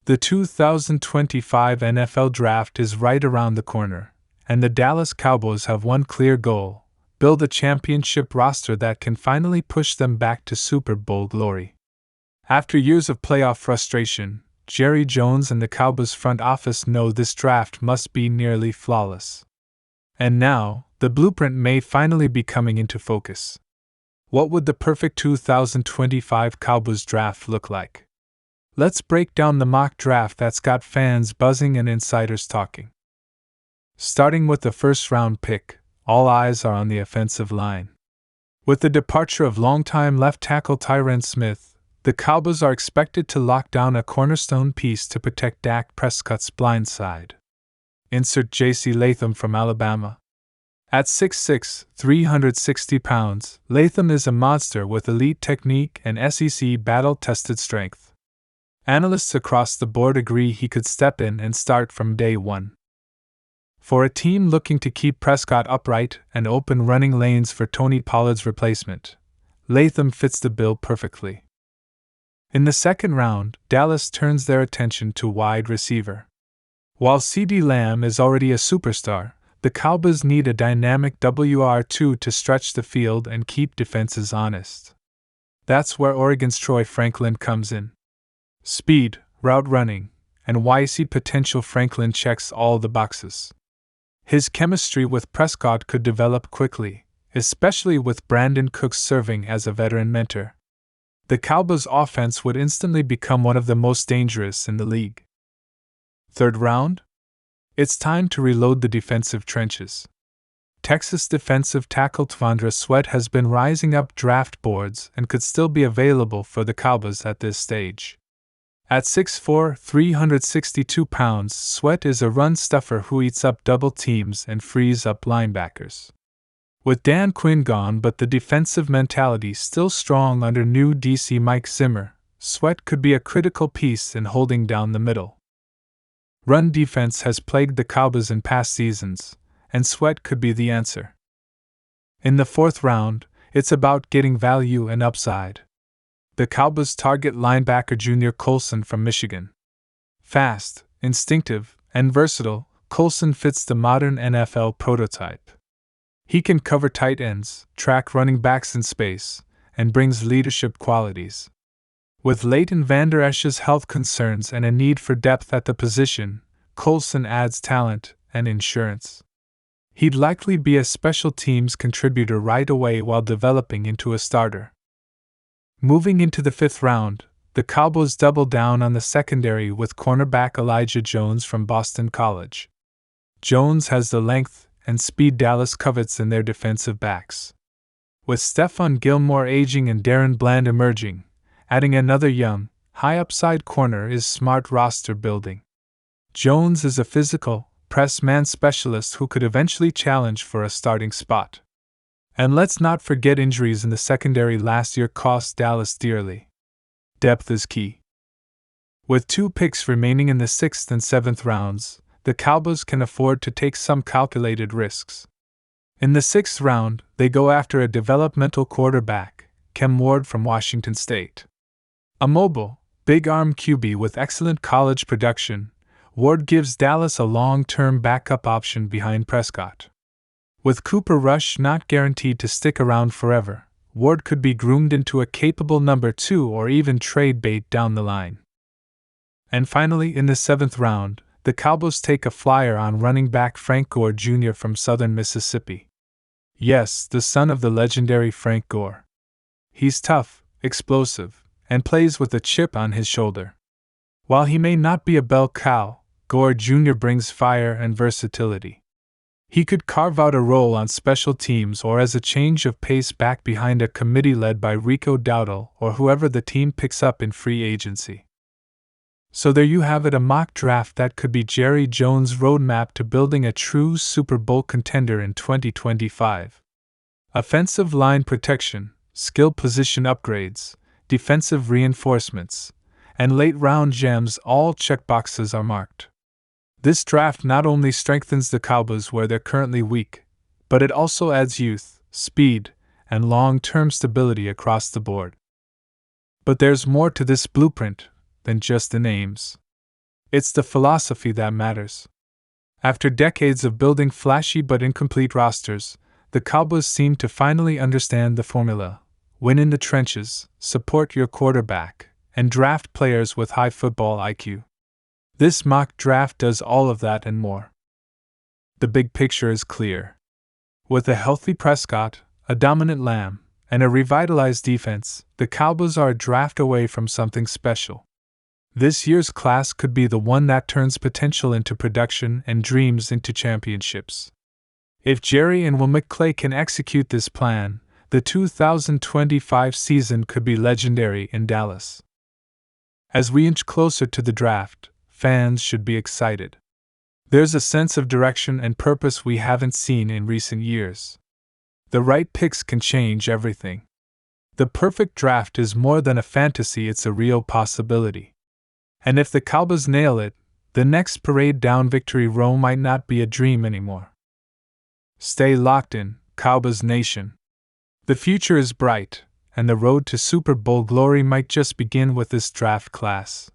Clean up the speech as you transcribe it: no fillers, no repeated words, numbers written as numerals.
The 2025 NFL Draft is right around the corner, and the Dallas Cowboys have one clear goal: build a championship roster that can finally push them back to Super Bowl glory. After years of playoff frustration, Jerry Jones and the Cowboys front office know this draft must be nearly flawless. And now, the blueprint may finally be coming into focus. What would the perfect 2025 Cowboys draft look like? Let's break down the mock draft that's got fans buzzing and insiders talking. Starting with the first-round pick, all eyes are on the offensive line. With the departure of longtime left tackle Tyron Smith, the Cowboys are expected to lock down a cornerstone piece to protect Dak Prescott's blind side. Insert J.C. Latham from Alabama. At 6'6", 360 pounds, Latham is a monster with elite technique and SEC battle-tested strength. Analysts across the board agree he could step in and start from day one. For a team looking to keep Prescott upright and open running lanes for Tony Pollard's replacement, Latham fits the bill perfectly. In the second round, Dallas turns their attention to wide receiver. While CeeDee Lamb is already a superstar, the Cowboys need a dynamic WR2 to stretch the field and keep defenses honest. That's where Oregon's Troy Franklin comes in. Speed, route running, and YC potential. Franklin checks all the boxes. His chemistry with Prescott could develop quickly, especially with Brandon Cooks serving as a veteran mentor. The Cowboys' offense would instantly become one of the most dangerous in the league. Third round? It's time to reload the defensive trenches. Texas defensive tackle T'Vondre Sweat has been rising up draft boards and could still be available for the Cowboys at this stage. At 6'4", 362 pounds, Sweat is a run-stuffer who eats up double teams and frees up linebackers. With Dan Quinn gone but the defensive mentality still strong under new DC Mike Zimmer, Sweat could be a critical piece in holding down the middle. Run defense has plagued the Cowboys in past seasons, and Sweat could be the answer. In the fourth round, it's about getting value and upside. The Cowboys target linebacker Junior Colson from Michigan. Fast, instinctive, and versatile, Colson fits the modern NFL prototype. He can cover tight ends, track running backs in space, and brings leadership qualities. With Leighton Vander Esch's health concerns and a need for depth at the position, Colson adds talent and insurance. He'd likely be a special teams contributor right away while developing into a starter. Moving into the fifth round, the Cowboys double down on the secondary with cornerback Elijah Jones from Boston College. Jones has the length and speed Dallas covets in their defensive backs. With Stephon Gilmore aging and Darren Bland emerging, adding another young, high-upside corner is smart roster building. Jones is a physical, press man specialist who could eventually challenge for a starting spot. And let's not forget injuries in the secondary last year cost Dallas dearly. Depth is key. With 2 picks remaining in the 6th and 7th rounds, the Cowboys can afford to take some calculated risks. In the 6th round, they go after a developmental quarterback, Cam Ward from Washington State. A mobile, big-arm QB with excellent college production, Ward gives Dallas a long-term backup option behind Prescott. With Cooper Rush not guaranteed to stick around forever, Ward could be groomed into a capable number 2 or even trade bait down the line. And finally, in the 7th round, the Cowboys take a flyer on running back Frank Gore Jr. from Southern Mississippi. Yes, the son of the legendary Frank Gore. He's tough, explosive, and plays with a chip on his shoulder. While he may not be a bell cow, Gore Jr. brings fire and versatility. He could carve out a role on special teams or as a change of pace back behind a committee led by Rico Dowdle or whoever the team picks up in free agency. So there you have it, a mock draft that could be Jerry Jones' roadmap to building a true Super Bowl contender in 2025. Offensive line protection, skill position upgrades, defensive reinforcements, and late-round gems, all checkboxes are marked. This draft not only strengthens the Cowboys where they're currently weak, but it also adds youth, speed, and long-term stability across the board. But there's more to this blueprint than just the names. It's the philosophy that matters. After decades of building flashy but incomplete rosters, the Cowboys seem to finally understand the formula: win in the trenches, support your quarterback, and draft players with high football IQ. This mock draft does all of that and more. The big picture is clear. With a healthy Prescott, a dominant Lamb, and a revitalized defense, the Cowboys are a draft away from something special. This year's class could be the one that turns potential into production and dreams into championships. If Jerry and Will McClay can execute this plan, the 2025 season could be legendary in Dallas. As we inch closer to the draft, fans should be excited. There's a sense of direction and purpose we haven't seen in recent years. The right picks can change everything. The perfect draft is more than a fantasy, it's a real possibility. And if the Cowboys nail it, the next parade down victory row might not be a dream anymore. Stay locked in, Cowboys Nation. The future is bright, and the road to Super Bowl glory might just begin with this draft class.